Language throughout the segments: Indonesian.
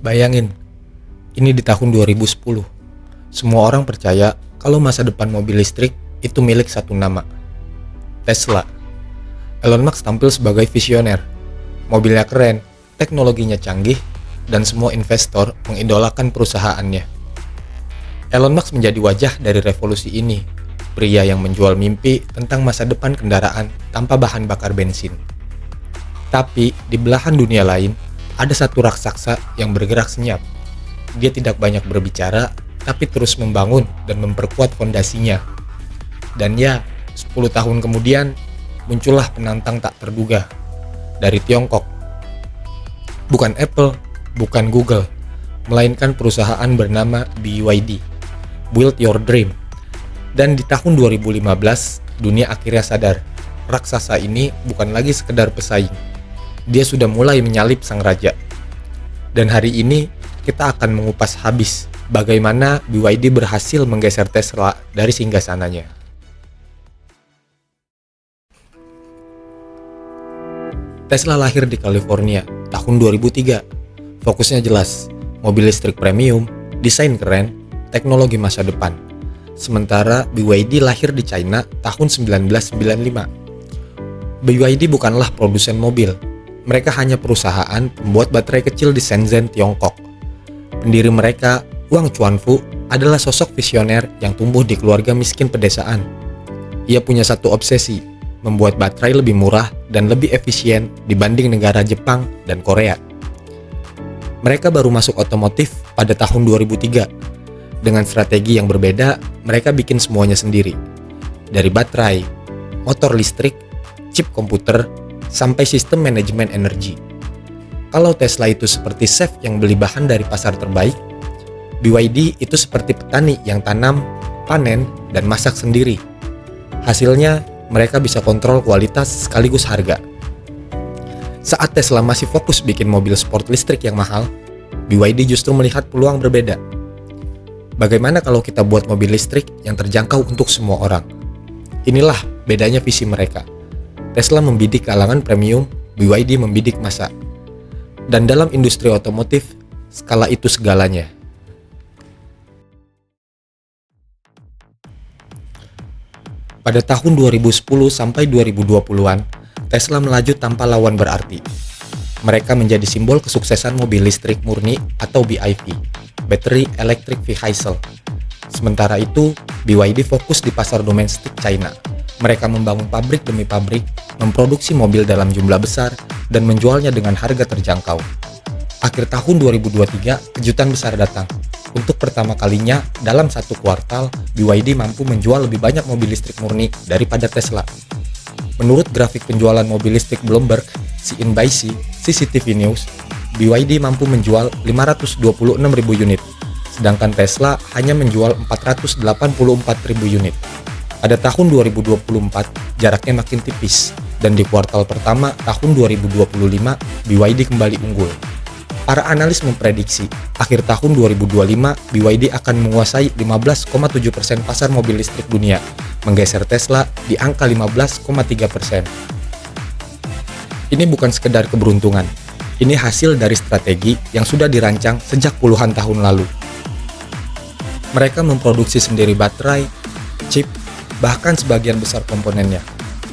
Bayangin, ini di tahun 2010. Semua orang percaya kalau masa depan mobil listrik itu milik satu nama, Tesla. Elon Musk tampil sebagai visioner. Mobilnya keren, teknologinya canggih, dan semua investor mengidolakan perusahaannya. Elon Musk menjadi wajah dari revolusi ini, pria yang menjual mimpi tentang masa depan kendaraan tanpa bahan bakar bensin. Tapi di belahan dunia lain, ada satu raksasa yang bergerak senyap. Dia tidak banyak berbicara, tapi terus membangun dan memperkuat fondasinya. Dan ya, 10 tahun kemudian, muncullah penantang tak terduga dari Tiongkok. Bukan Apple, bukan Google, melainkan perusahaan bernama BYD, Build Your Dream. Dan di tahun 2015, dunia akhirnya sadar, raksasa ini bukan lagi sekedar pesaing. Dia sudah mulai menyalip sang raja. Dan hari ini, kita akan mengupas habis bagaimana BYD berhasil menggeser Tesla dari singgasananya. Tesla lahir di California tahun 2003. Fokusnya jelas, mobil listrik premium, desain keren, teknologi masa depan. Sementara BYD lahir di China tahun 1995. BYD bukanlah produsen mobil. Mereka hanya perusahaan pembuat baterai kecil di Shenzhen, Tiongkok. Pendiri mereka, Wang Chuanfu, adalah sosok visioner yang tumbuh di keluarga miskin pedesaan. Ia punya satu obsesi, membuat baterai lebih murah dan lebih efisien dibanding negara Jepang dan Korea. Mereka baru masuk otomotif pada tahun 2003. Dengan strategi yang berbeda, mereka bikin semuanya sendiri. Dari baterai, motor listrik, chip komputer, sampai sistem manajemen energi. Kalau Tesla itu seperti chef yang beli bahan dari pasar terbaik, BYD itu seperti petani yang tanam, panen, dan masak sendiri. Hasilnya, mereka bisa kontrol kualitas sekaligus harga. Saat Tesla masih fokus bikin mobil sport listrik yang mahal, BYD justru melihat peluang berbeda. Bagaimana kalau kita buat mobil listrik yang terjangkau untuk semua orang? Inilah bedanya visi mereka. Tesla membidik kalangan premium, BYD membidik massa. Dan dalam industri otomotif, skala itu segalanya. Pada tahun 2010 sampai 2020-an, Tesla melaju tanpa lawan berarti. Mereka menjadi simbol kesuksesan mobil listrik murni atau BEV, Battery Electric Vehicle. Sementara itu, BYD fokus di pasar domestik China. Mereka membangun pabrik demi pabrik, memproduksi mobil dalam jumlah besar, dan menjualnya dengan harga terjangkau. Akhir tahun 2023, kejutan besar datang. Untuk pertama kalinya, dalam satu kuartal, BYD mampu menjual lebih banyak mobil listrik murni daripada Tesla. Menurut grafik penjualan mobil listrik Bloomberg, CCTV News, BYD mampu menjual 526.000 unit, sedangkan Tesla hanya menjual 484.000 unit. Pada tahun 2024, jaraknya makin tipis, dan di kuartal pertama tahun 2025, BYD kembali unggul. Para analis memprediksi, akhir tahun 2025, BYD akan menguasai 15,7% pasar mobil listrik dunia, menggeser Tesla di angka 15,3%. Ini bukan sekedar keberuntungan, ini hasil dari strategi yang sudah dirancang sejak puluhan tahun lalu. Mereka memproduksi sendiri baterai, chip, bahkan sebagian besar komponennya.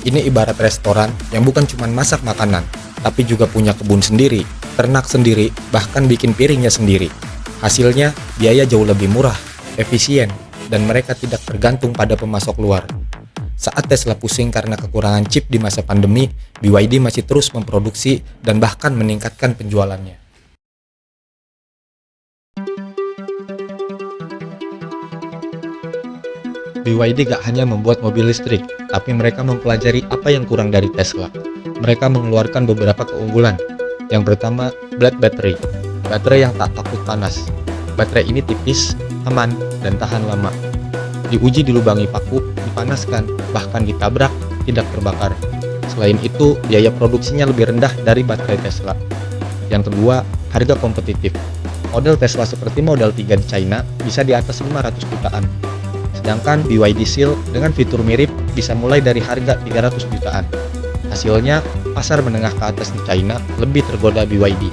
Ini ibarat restoran yang bukan cuma masak makanan, tapi juga punya kebun sendiri, ternak sendiri, bahkan bikin piringnya sendiri. Hasilnya, biaya jauh lebih murah, efisien, dan mereka tidak tergantung pada pemasok luar. Saat Tesla pusing karena kekurangan chip di masa pandemi, BYD masih terus memproduksi dan bahkan meningkatkan penjualannya. BYD gak hanya membuat mobil listrik, tapi mereka mempelajari apa yang kurang dari Tesla. Mereka mengeluarkan beberapa keunggulan. Yang pertama, Blade Battery, baterai yang tak takut panas. Baterai ini tipis, aman, dan tahan lama. Diuji dilubangi paku, dipanaskan, bahkan ditabrak, tidak terbakar. Selain itu, biaya produksinya lebih rendah dari baterai Tesla. Yang kedua, harga kompetitif. Model Tesla seperti Model 3 di China bisa di atas 500 jutaan. Sedangkan BYD Seal dengan fitur mirip bisa mulai dari harga 300 jutaan. Hasilnya, pasar menengah ke atas di China lebih tergoda BYD.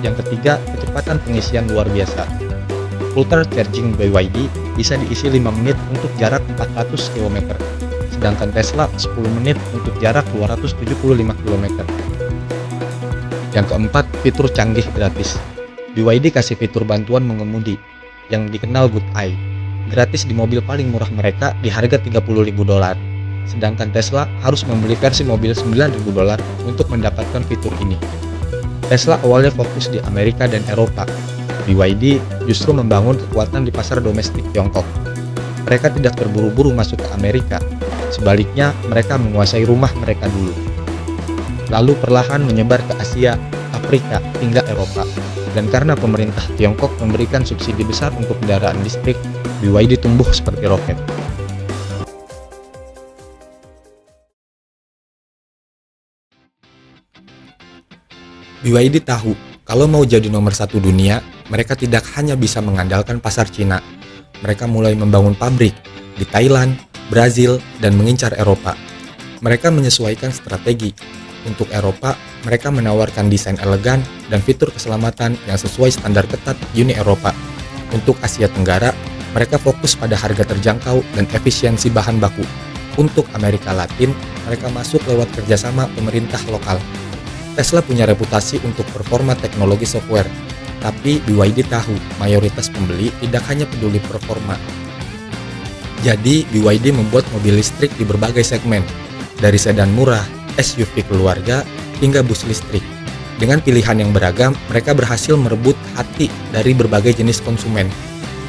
Yang ketiga, kecepatan pengisian luar biasa. Ultra Charging BYD bisa diisi 5 menit untuk jarak 400 km, sedangkan Tesla 10 menit untuk jarak 275 km. Yang keempat, fitur canggih gratis. BYD kasih fitur bantuan mengemudi yang dikenal Good Eye, gratis di mobil paling murah mereka di harga $30.000. Sedangkan Tesla harus membeli versi mobil $9.000 untuk mendapatkan fitur ini. Tesla awalnya fokus di Amerika dan Eropa. BYD justru membangun kekuatan di pasar domestik Tiongkok. Mereka tidak terburu-buru masuk ke Amerika. Sebaliknya, mereka menguasai rumah mereka dulu, lalu perlahan menyebar ke Asia, Afrika, hingga Eropa. Dan karena pemerintah Tiongkok memberikan subsidi besar untuk kendaraan listrik, BYD tumbuh seperti roket. BYD tahu, kalau mau jadi nomor satu dunia, mereka tidak hanya bisa mengandalkan pasar Cina. Mereka mulai membangun pabrik di Thailand, Brazil, dan mengincar Eropa. Mereka menyesuaikan strategi. Untuk Eropa, mereka menawarkan desain elegan dan fitur keselamatan yang sesuai standar ketat Uni Eropa. Untuk Asia Tenggara, mereka fokus pada harga terjangkau dan efisiensi bahan baku. Untuk Amerika Latin, mereka masuk lewat kerjasama pemerintah lokal. Tesla punya reputasi untuk performa teknologi software, tapi BYD tahu mayoritas pembeli tidak hanya peduli performa. Jadi, BYD membuat mobil listrik di berbagai segmen, dari sedan murah, SUV keluarga, hingga bus listrik. Dengan pilihan yang beragam, mereka berhasil merebut hati dari berbagai jenis konsumen.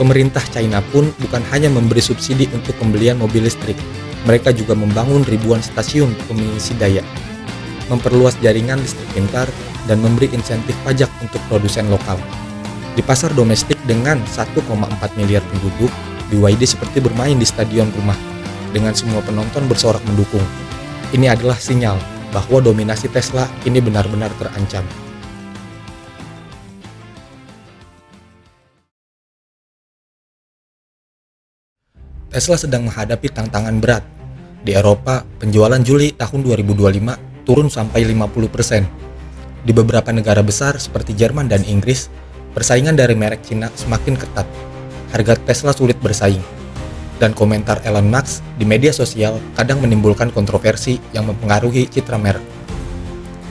Pemerintah China pun bukan hanya memberi subsidi untuk pembelian mobil listrik, mereka juga membangun ribuan stasiun pengisi daya, memperluas jaringan listrik pintar, dan memberi insentif pajak untuk produsen lokal. Di pasar domestik dengan 1,4 miliar penduduk, BYD seperti bermain di stadion rumah, dengan semua penonton bersorak mendukung. Ini adalah sinyal bahwa dominasi Tesla ini benar-benar terancam. Tesla sedang menghadapi tantangan berat. Di Eropa, penjualan Juli tahun 2025 turun sampai 50%. Di beberapa negara besar seperti Jerman dan Inggris, persaingan dari merek Cina semakin ketat. Harga Tesla sulit bersaing. Dan komentar Elon Musk di media sosial kadang menimbulkan kontroversi yang mempengaruhi citra merek.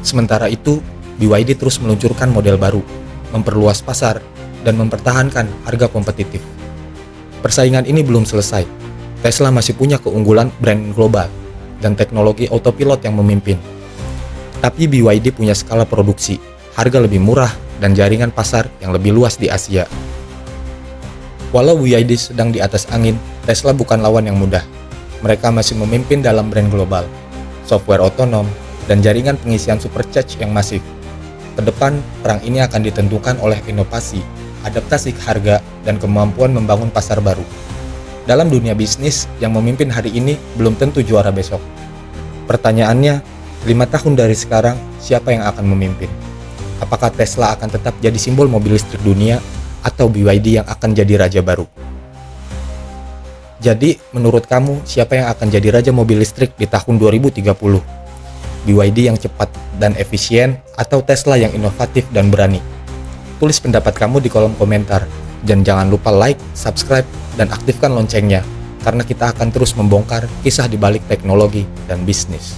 Sementara itu, BYD terus meluncurkan model baru, memperluas pasar, dan mempertahankan harga kompetitif. Persaingan ini belum selesai. Tesla masih punya keunggulan brand global dan teknologi autopilot yang memimpin. Tapi BYD punya skala produksi, harga lebih murah, dan jaringan pasar yang lebih luas di Asia. Walau BYD sedang di atas angin, Tesla bukan lawan yang mudah. Mereka masih memimpin dalam brand global, software otonom, dan jaringan pengisian supercharge yang masif. Kedepan, perang ini akan ditentukan oleh inovasi, adaptasi harga, dan kemampuan membangun pasar baru. Dalam dunia bisnis, yang memimpin hari ini belum tentu juara besok. Pertanyaannya, 5 tahun dari sekarang, siapa yang akan memimpin? Apakah Tesla akan tetap jadi simbol mobil listrik dunia, atau BYD yang akan jadi raja baru? Jadi, menurut kamu, siapa yang akan jadi raja mobil listrik di tahun 2030? BYD yang cepat dan efisien, atau Tesla yang inovatif dan berani? Tulis pendapat kamu di kolom komentar. Dan jangan lupa like, subscribe, dan aktifkan loncengnya, karena kita akan terus membongkar kisah di balik teknologi dan bisnis.